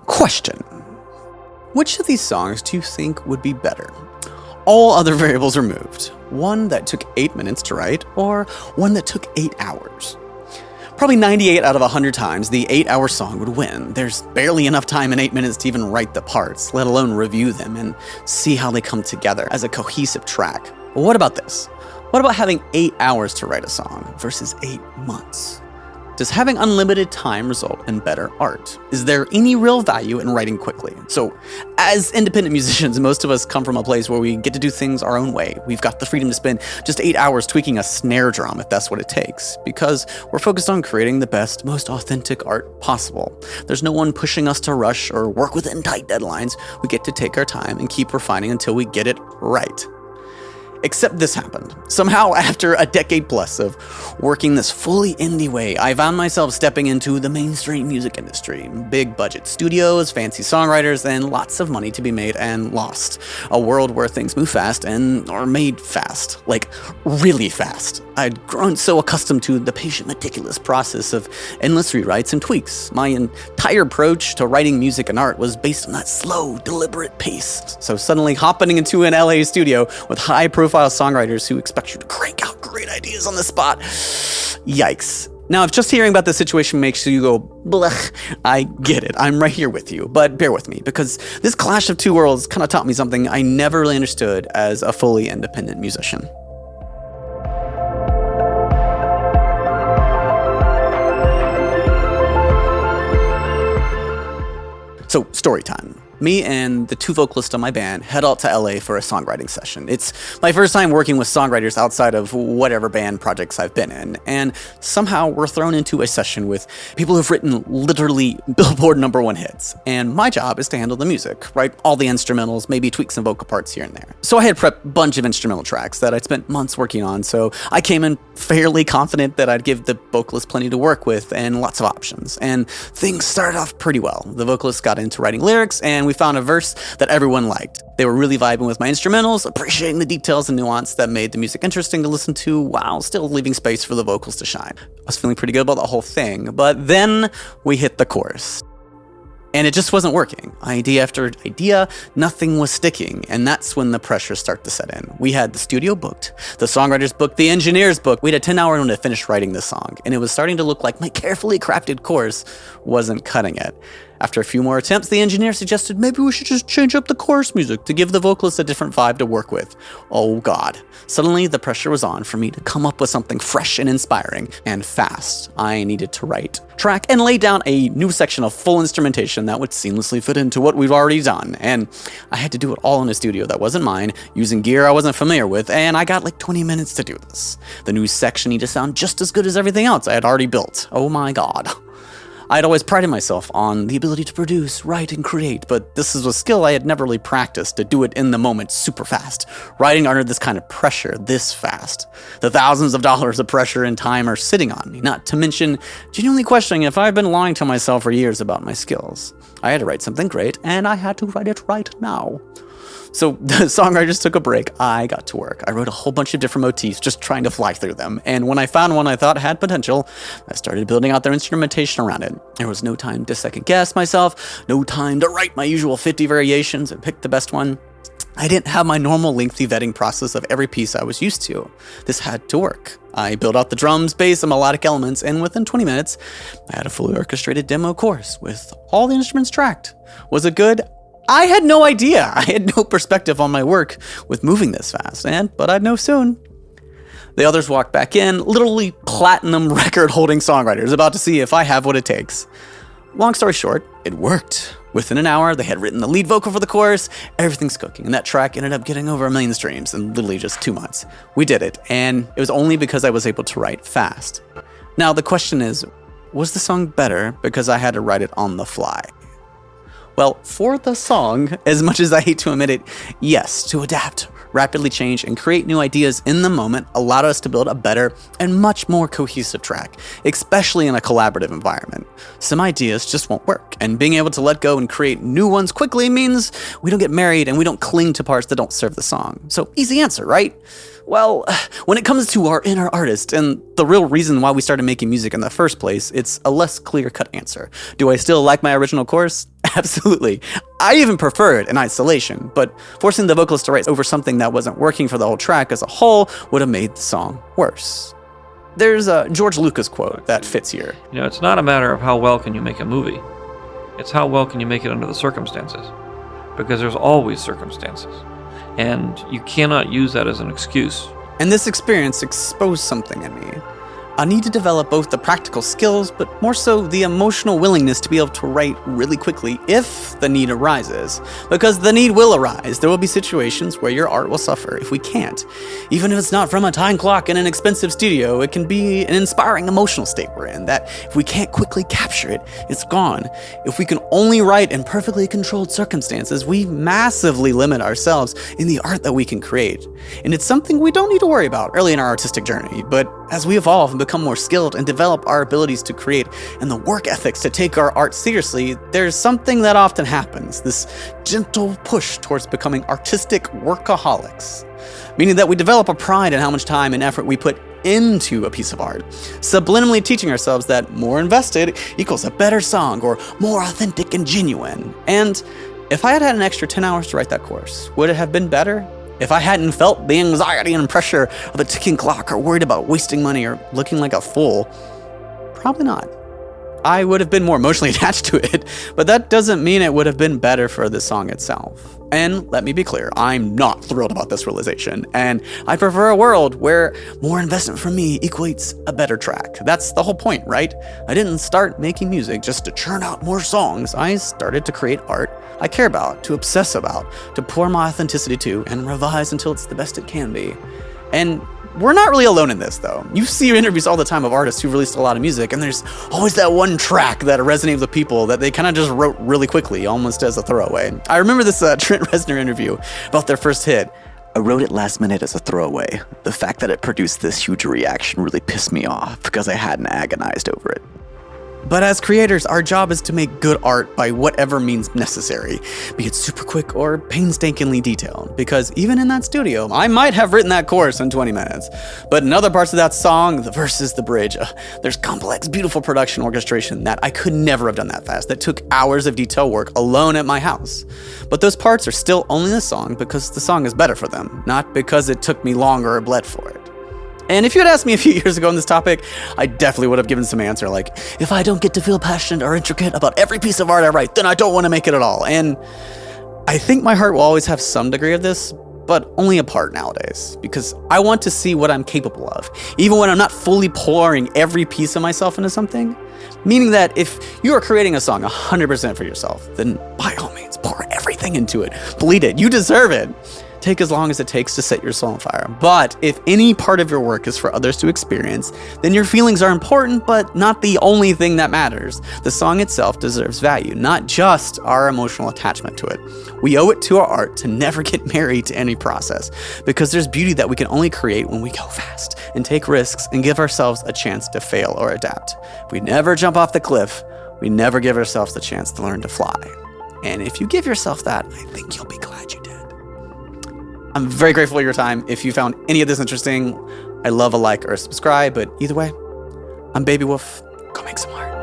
Question. Which of these songs do you think would be better? All other variables removed. One that took 8 minutes to write, or one that took 8 hours? Probably 98 out of 100 times, the 8-hour song would win. There's barely enough time in 8 minutes to even write the parts, let alone review them and see how they come together as a cohesive track. But what about this? What about having 8 hours to write a song versus 8 months? Does having unlimited time result in better art? Is there any real value in writing quickly? So, as independent musicians, most of us come from a place where we get to do things our own way. We've got the freedom to spend just 8 hours tweaking a snare drum if that's what it takes, because we're focused on creating the best, most authentic art possible. There's no one pushing us to rush or work within tight deadlines. We get to take our time and keep refining until we get it right. Except this happened. Somehow, after a decade plus of working this fully indie way, I found myself stepping into the mainstream music industry. Big budget studios, fancy songwriters, and lots of money to be made and lost. A world where things move fast and are made fast. Like, really fast. I'd grown so accustomed to the patient, meticulous process of endless rewrites and tweaks. My entire approach to writing music and art was based on that slow, deliberate pace. So suddenly hopping into an LA studio with high-profile songwriters who expect you to crank out great ideas on the spot. Yikes. Now, if just hearing about this situation makes you go, blech, I get it. I'm right here with you. But bear with me, because this clash of two worlds kind of taught me something I never really understood as a fully independent musician. So, story time. Me and the two vocalists on my band head out to LA for a songwriting session. It's my first time working with songwriters outside of whatever band projects I've been in, and somehow we're thrown into a session with people who've written literally Billboard #1 hits, and my job is to handle the music, write all the instrumentals, maybe tweak some vocal parts here and there. So I had prepped a bunch of instrumental tracks that I'd spent months working on, so I came in fairly confident that I'd give the vocalist plenty to work with and lots of options, and things started off pretty well. The vocalist got into writing lyrics, and we found a verse that everyone liked. They were really vibing with my instrumentals, appreciating the details and nuance that made the music interesting to listen to while still leaving space for the vocals to shine. I was feeling pretty good about the whole thing, but then we hit the chorus. And it just wasn't working. Idea after idea, nothing was sticking, and that's when the pressure started to set in. We had the studio booked, the songwriters booked, the engineers booked. We had a 10-hour window to finish writing this song, and it was starting to look like my carefully crafted chorus wasn't cutting it. After a few more attempts, the engineer suggested maybe we should just change up the chorus music to give the vocalist a different vibe to work with. Oh God. Suddenly, the pressure was on for me to come up with something fresh and inspiring, and fast. I needed to write, track, and lay down a new section of full instrumentation that would seamlessly fit into what we've already done. And I had to do it all in a studio that wasn't mine, using gear I wasn't familiar with, and I got like 20 minutes to do this. The new section needed to sound just as good as everything else I had already built. Oh my God. I'd always prided myself on the ability to produce, write, and create, but this is a skill I had never really practiced, to do it in the moment super fast. Writing under this kind of pressure this fast. The thousands of dollars of pressure and time are sitting on me, not to mention genuinely questioning if I've been lying to myself for years about my skills. I had to write something great, and I had to write it right now. So the songwriters took a break, I got to work. I wrote a whole bunch of different motifs, just trying to fly through them. And when I found one I thought had potential, I started building out their instrumentation around it. There was no time to second guess myself, no time to write my usual 50 variations and pick the best one. I didn't have my normal lengthy vetting process of every piece I was used to. This had to work. I built out the drums, bass, and melodic elements, and within 20 minutes, I had a fully orchestrated demo chorus with all the instruments tracked. Was it good? I had no idea. I had no perspective on my work with moving this fast, but I'd know soon. The others walked back in, literally platinum record-holding songwriters, about to see if I have what it takes. Long story short, it worked. Within an hour, they had written the lead vocal for the chorus, everything's cooking, and that track ended up getting over 1 million streams in literally just 2 months. We did it, and it was only because I was able to write fast. Now, the question is, was the song better because I had to write it on the fly? Well, for the song, as much as I hate to admit it, yes, to adapt, rapidly change, and create new ideas in the moment allowed us to build a better and much more cohesive track, especially in a collaborative environment. Some ideas just won't work, and being able to let go and create new ones quickly means we don't get married and we don't cling to parts that don't serve the song. So, easy answer, right? Well, when it comes to our inner artist and the real reason why we started making music in the first place, it's a less clear-cut answer. Do I still like my original course? Absolutely. I even prefer it in isolation, but forcing the vocalist to write over something that wasn't working for the whole track as a whole would have made the song worse. There's a George Lucas quote that fits here. It's not a matter of how well can you make a movie. It's how well can you make it under the circumstances. Because there's always circumstances. And you cannot use that as an excuse. And this experience exposed something in me. I need to develop both the practical skills, but more so the emotional willingness to be able to write really quickly if the need arises. Because the need will arise. There will be situations where your art will suffer if we can't. Even if it's not from a time clock in an expensive studio, it can be an inspiring emotional state we're in, that if we can't quickly capture it, it's gone. If we can only write in perfectly controlled circumstances, we massively limit ourselves in the art that we can create. And it's something we don't need to worry about early in our artistic journey, but as we evolve and become more skilled and develop our abilities to create and the work ethics to take our art seriously, there's something that often happens, this gentle push towards becoming artistic workaholics. Meaning that we develop a pride in how much time and effort we put into a piece of art, subliminally teaching ourselves that more invested equals a better song or more authentic and genuine. And if I had had an extra 10 hours to write that course, would it have been better? If I hadn't felt the anxiety and pressure of a ticking clock or worried about wasting money or looking like a fool, probably not. I would have been more emotionally attached to it, but that doesn't mean it would have been better for the song itself. And let me be clear, I'm not thrilled about this realization, and I prefer a world where more investment from me equates a better track. That's the whole point, right? I didn't start making music just to churn out more songs. I started to create art I care about, to obsess about, to pour my authenticity to, and revise until it's the best it can be. And we're not really alone in this, though. You see interviews all the time of artists who released a lot of music, and there's always that one track that resonates with people that they kind of just wrote really quickly, almost as a throwaway. I remember this Trent Reznor interview about their first hit. I wrote it last minute as a throwaway. The fact that it produced this huge reaction really pissed me off because I hadn't agonized over it. But as creators, our job is to make good art by whatever means necessary, be it super quick or painstakingly detailed, because even in that studio, I might have written that chorus in 20 minutes. But in other parts of that song, the verses, the bridge, there's complex, beautiful production orchestration that I could never have done that fast, that took hours of detail work alone at my house. But those parts are still only in the song because the song is better for them, not because it took me longer or bled for it. And if you had asked me a few years ago on this topic, I definitely would have given some answer like, if I don't get to feel passionate or intricate about every piece of art I write, then I don't want to make it at all. And I think my heart will always have some degree of this, but only a part nowadays, because I want to see what I'm capable of, even when I'm not fully pouring every piece of myself into something. Meaning that if you are creating a song 100% for yourself, then by all means, pour everything into it. Bleed it. You deserve it. Take as long as it takes to set your soul on fire. But if any part of your work is for others to experience, then your feelings are important, but not the only thing that matters. The song itself deserves value, not just our emotional attachment to it. We owe it to our art to never get married to any process, because there's beauty that we can only create when we go fast and take risks and give ourselves a chance to fail or adapt. If we never jump off the cliff, we never give ourselves the chance to learn to fly. And if you give yourself that, I think you'll be glad you did. I'm very grateful for your time. If you found any of this interesting, I love a like or a subscribe, but either way, I'm BABYWOLF. Go make some art.